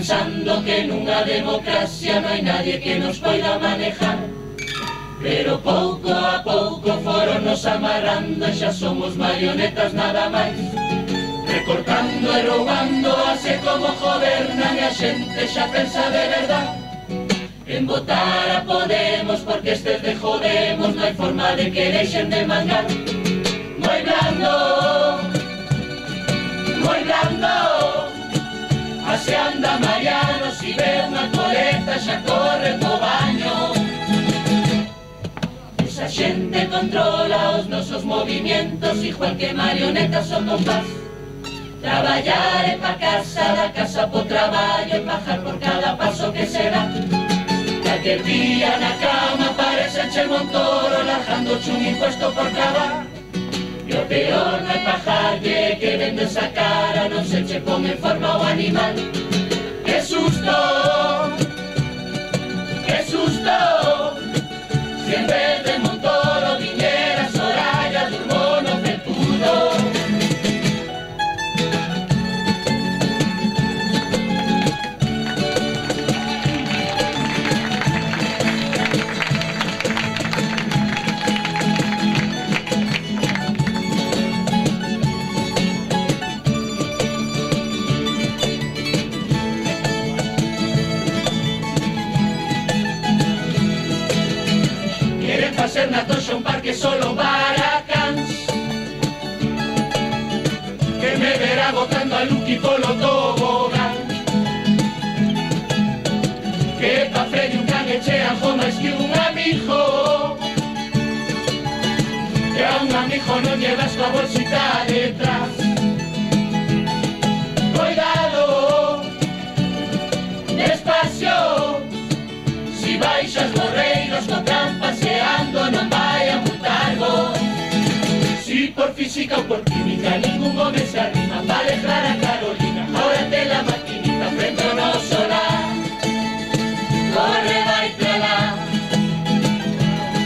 pensando que nunha democracia non hai nadie que nos poida manejar. Pero pouco a pouco foronnos amarrando e xa somos marionetas nada máis, recortando e roubando así como gobernan e a xente xa pensa de verdad en votar a Podemos, porque estes de jodemos non hai forma de que deixen de mangar. Moi blando, así anda Mariano, si ve unha coleta xa corre po baño. Esa xente controla os nosos movimientos igual que marionetas o compás. Traballar é pa casa, da casa po traballo e bajar por cada paso que se dá. Calquer día na cama parece che Montoro largando un impuesto por cada. E o peor non é pajarlle que vende esa cara, non se che pon en forma o animal. Que susto, que susto, si en vez de Montoro viñera Soraya Durmo no felpudo. Facer na Toxa un parque solo para cans, que me verá botando a Luqui polo tobogán, que pa freír un can echean máis que un amigo, que a un amigo non llevas coa bolsita detrás. Cuidado, despacio, si baixas borreiros co can paseando non vai a multargo. Si por física ou por química ningún home se arrima pa dejar a Carolina, ahora te la maquinita frente ao no solar. Corre, vai pra lá,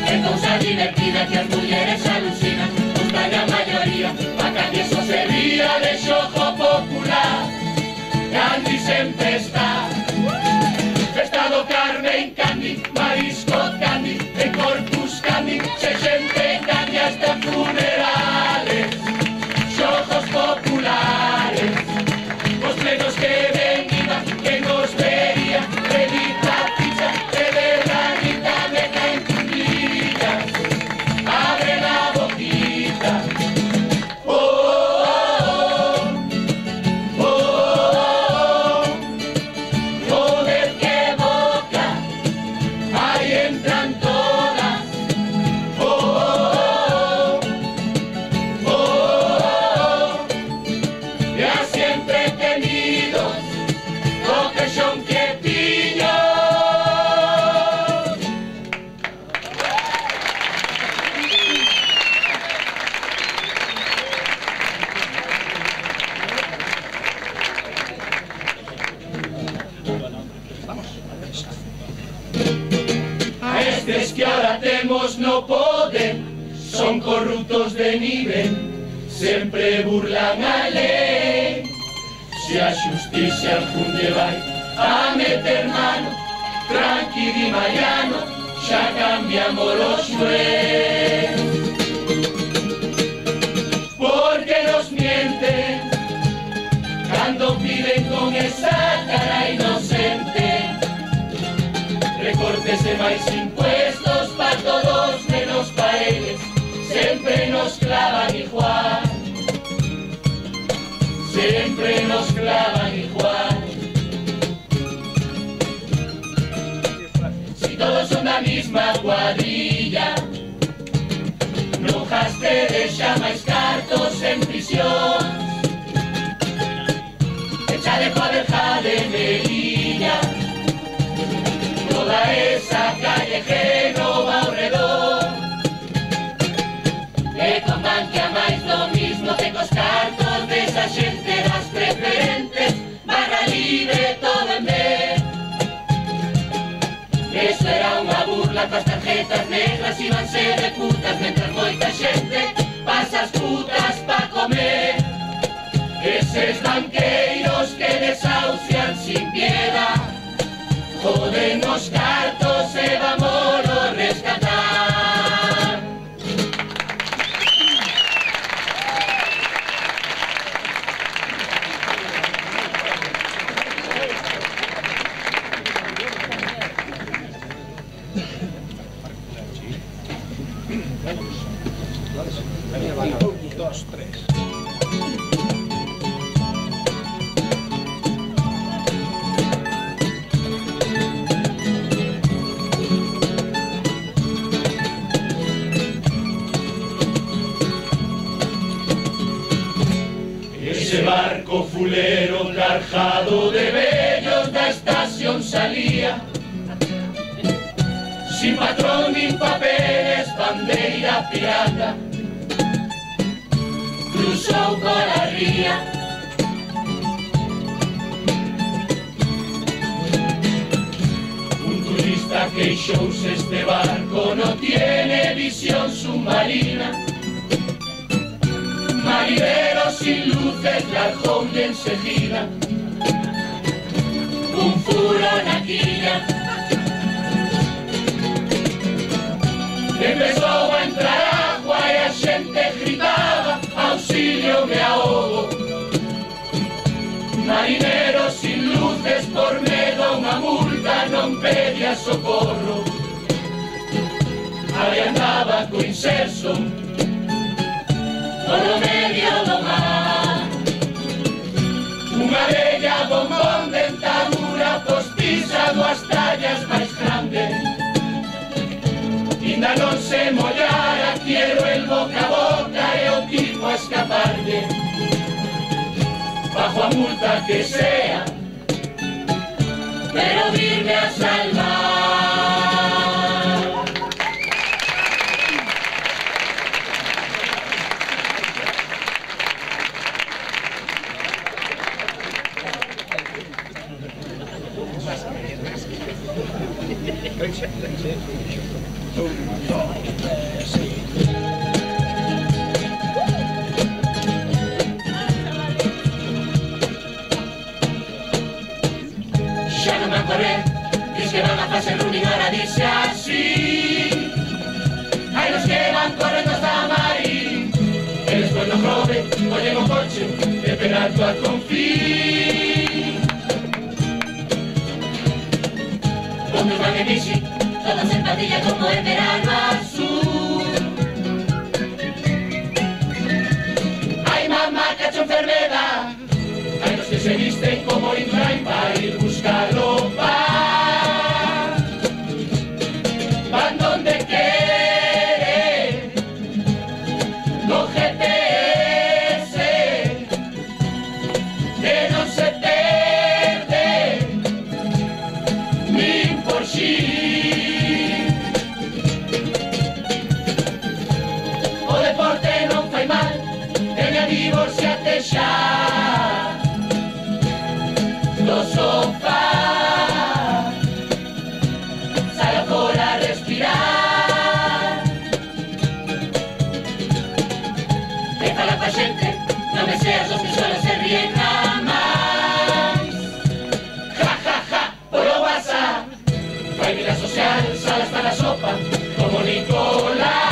é cousa divertida que as mulleres alucinan, gusta a maioría, pa que eso servía de xogo popular. Candy sempre está, Festa do Carmen Candy, Marisco Candy, de Corpus Candy, se xente Candy hasta funerales, xogos populares, os plenos que veniban, que nos vería, relita pizza, de verganita, me caen cundillas, abre la boquita. Estes que ahora temos no poder son corruptos de nivel, sempre burlan a lei. Se a xusticia algún lle vai a meter mano, tranqui di Mariano, xa cambiamos o xuez. Porque nos mienten cando piden con esa cara inocente recortes e máis impuestos pa todos menos pa eles, sempre nos clavan igual, sempre nos clavan igual. Si todos son da misma cuadrilla, non jaste deixa máis cartos en prisión, echade coa verja de Melilla, toda esa calle que no va ao redor, e con banque a máis do mismo que cos cartos desa xente das preferentes, barra libre todo en vez. Eso era unha burla coas tarjetas negras, íbanse de putas mentras moita xente pasa as putas pa comer. Eses banqueiros que desahucian sin piedad joden los cartos se vamos a rescatar. Un, dos, tres. Ese barco fulero cargado de bellos da estación salía, sin patrón ni papeles, bandeira pirata, cruzó por la ría. Un turista queixóse, este barco no tiene visión submarina, marineros sin luces, la alfombra enseguida, un furón aquí ya. Empezó a entrar agua y a xente gritaba, auxilio me ahogo. Marineros sin luces por medo a unha multa non pedía socorro. Aí andaba co inserso polo medio do mar, unha bella bombón dentadura postiza duas tallas máis grandes. Inda non se mollara, quiero el boca a boca e o tipo a escaparlle, bajo a multa que sea, pero virme a salvar. Xa non me acordé, dis que van a facer running, ahora dice así. Hai los que van correndo hasta Marín, e despois no robe, ollen o coche, e pegando a confín. Donde van en bici, todos en pandilla como en verano azul. Ay mamá, cacho enfermedad, hay los que se visten como Indurain para ir buscarlo van donde quiere, no GPS, que no se pierde, ni por sí. O deporte non fai mal, teña divorciate xa do sofá, sal afora a respirar, e fala pa xente, non me seas os que solo se ríen jamás. Ja, ja, ja, polo WhatsApp, fai vida social, sal hasta la sopa, como Nicolás.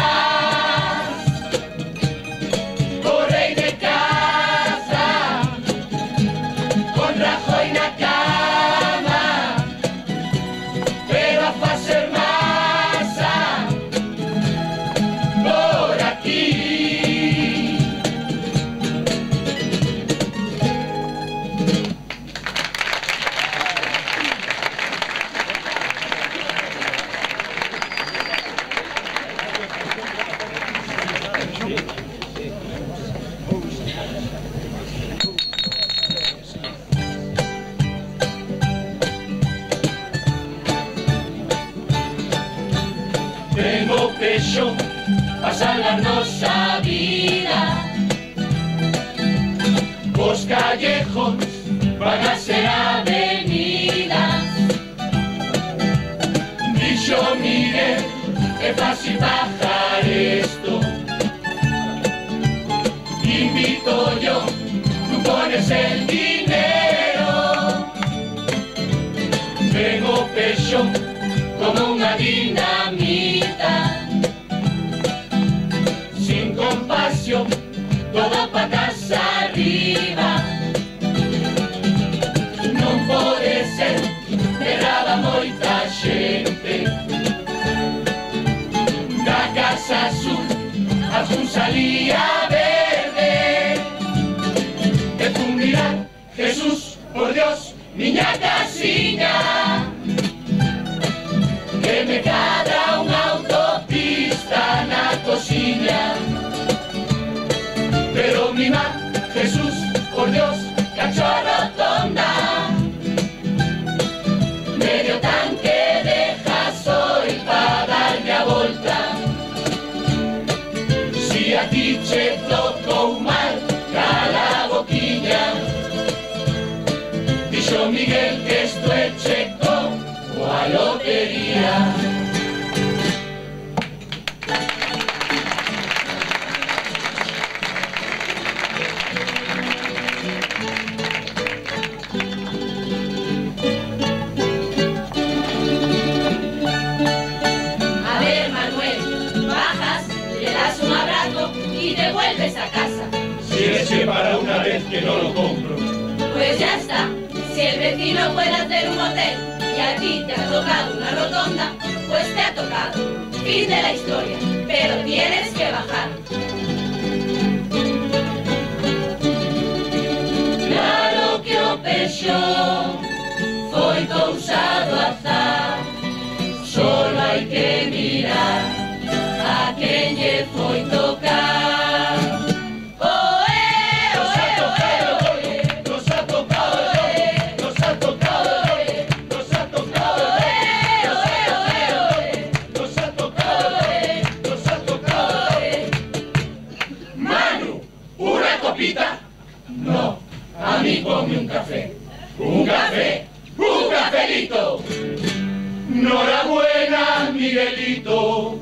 Tengo pecho pa salvarnos a vida, os callejos van a ser avenidas. Dixo Miguel, é fácil bajar esto, invito yo, tú pones el dinero. Tengo pecho fixo como unha dinamita. Sin compasión, todo patas arriba. Non pode ser, berraba moita xente. Da Casa Azul, azul salía verde. E fun mirar, Jesús, por Dios, miña casiña. Que me cadra unha autopista na cociña. Pero mi má, Jesús, por Dios, cachorro rotonda. Medio tanque de gasoil pa darlle a volta. Si a ti che tocou mal, cala a boquiña. Dixo Miguel que esto é checo coa lotería. Y te vuelves a casa. Si eres que para una vez que no lo compro. Pues ya está. Si el vecino puede hacer un hotel y a ti te ha tocado una rotonda, pues te ha tocado. Fin de la historia. Pero tienes que bajar. Claro que o Peugeot foi causado azar. Solo hai que mirar a quen lle foi tocar. No, a mí ponme un café. Un café, un cafelito. Norabuena, Miguelito.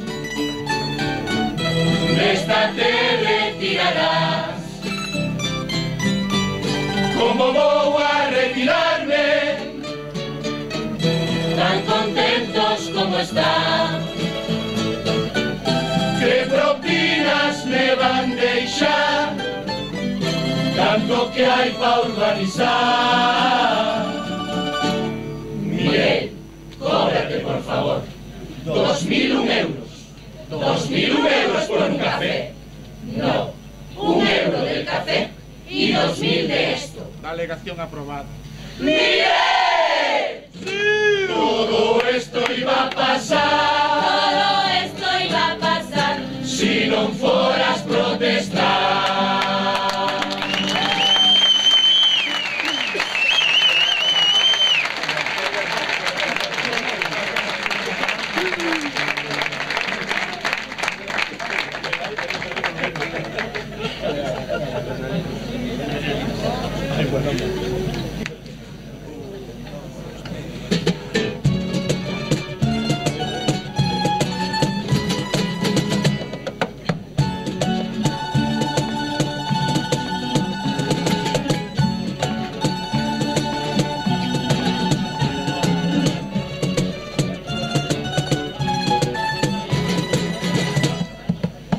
De esta te retirarás. ¿Cómo voy a retirarme? Tan contentos como están. ¿Qué propinas me van a deixar? Tanto que hay pa' urbanizar. Miguel, cóbrate por favor 2.001 euros. 2.001 euros por un café. No, 1 euro del café y 2.000 de esto. Alegación aprobada. ¡Miguel! ¡Sí! Todo esto iba a pasar. Todo esto iba a pasar. Si no fueras protestar.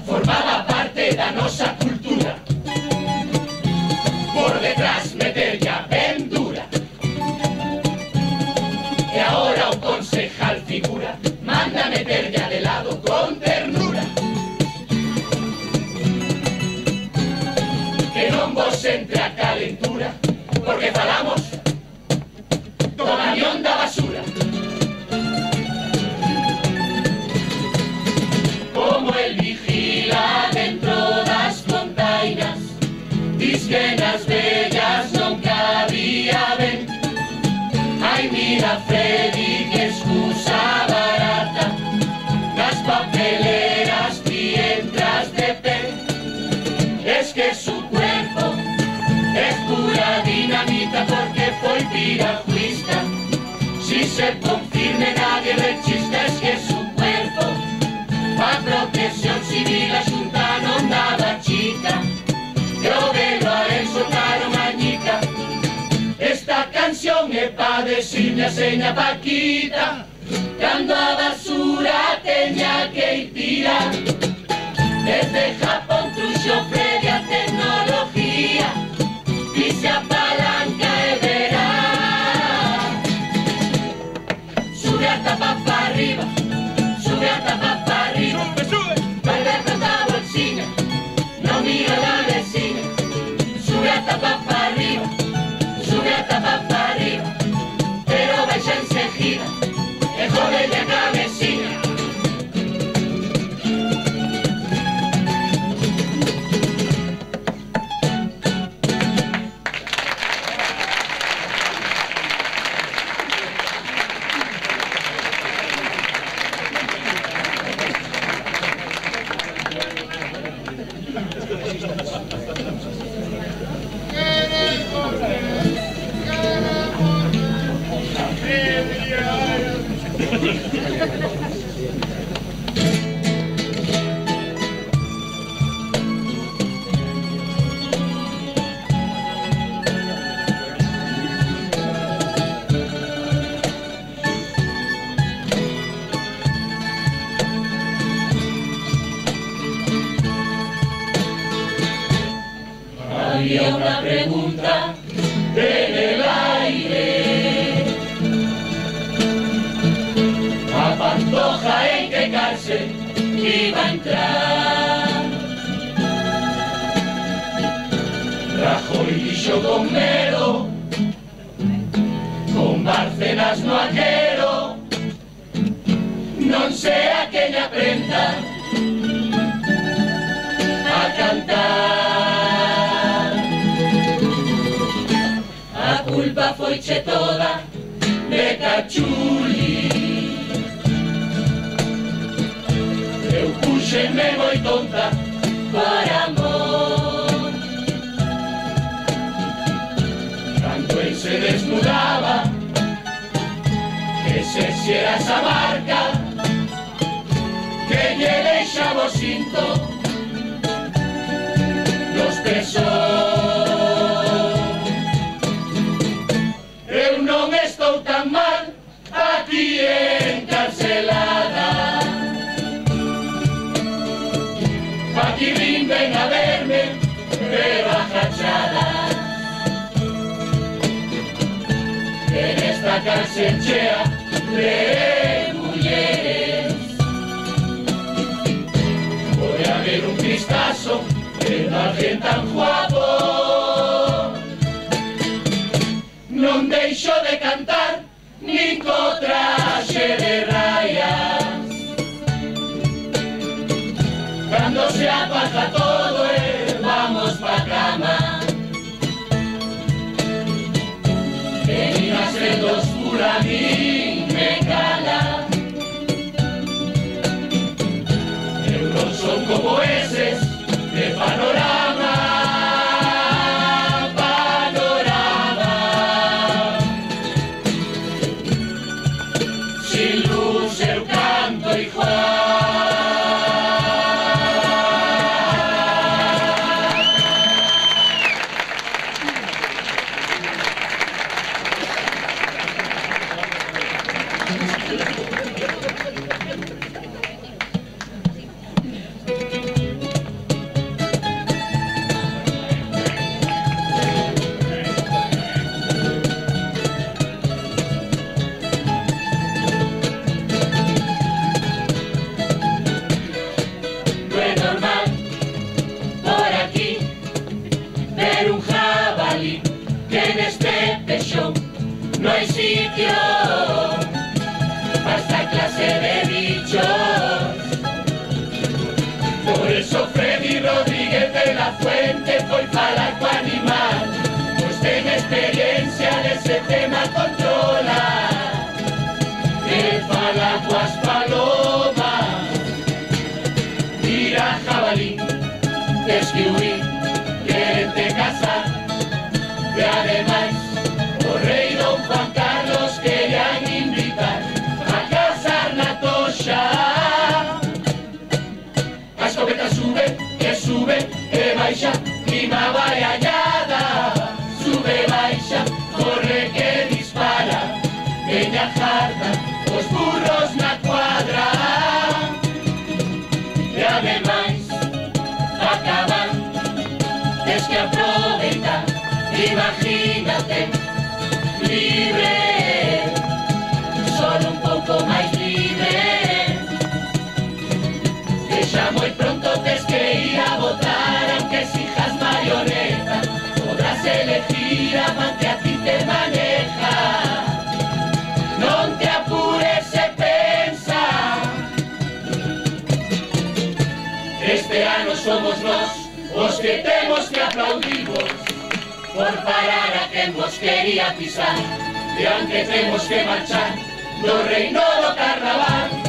Formaba parte da nosa cultura. Por detrás meter ya vendura. Y ahora un concejal figura. Manda meter ya de lado con ternura. Que non vos entre a calentura. Porque falamos do camión da basura. Como el vigila dentro das containas. Dis que nas bellas non cabía ben. Ai, mira, Freddy, que excusa barata. Nas papeleras ti entras de pé. Es que su cuerpo es pura dinamita porque foi pirajuista. Si se confirme nadie rechista, es que su cuerpo pa protección civil a Xunta non daba chica. Eu velo a él soltaron añica. Esta canción é pa decirme a seña Paquita que tira. Desde Japón truxo frede a tecnología y se apalanca e verá. Sube a tapa para arriba, sube a tapa para arriba. Vuelve pronto a bolsina, no mira la vecina. Sube a tapa para arriba, sube a tapa para arriba. Pero baixa enseguida e jode la cabecina. Había una pregunta en el aire: a Pantoja en qué cárcel iba a entrar. Rajoy dixo con Mero, con Bárcenas no aquero, non sei a quen aprenda a cantar. A culpa foiche toda de Cachuli. Eu puxenme moi tonta por amor. Cando él se desnudaba, que se xera esa marca que lle deixaba o cinto nos tesos. Eu non estou tan mal aquí encarcelada. Paquirrín ven a verme, pero agachadas. En esta cárcel chea de mulleres pode haber un cristazo de alguén tan guapo. Non deixo de cantar nin co traxe de rayas. Cando se apaga todo e vamos pa cama, venidas en dos pura min me cala. Eu non son como eses de panorama. Sin luz eu canto igual. somos nós os que temos que aplaudirvos por parar a quen vos quería pisar, e aunque temos que marchar do reino do carnaval.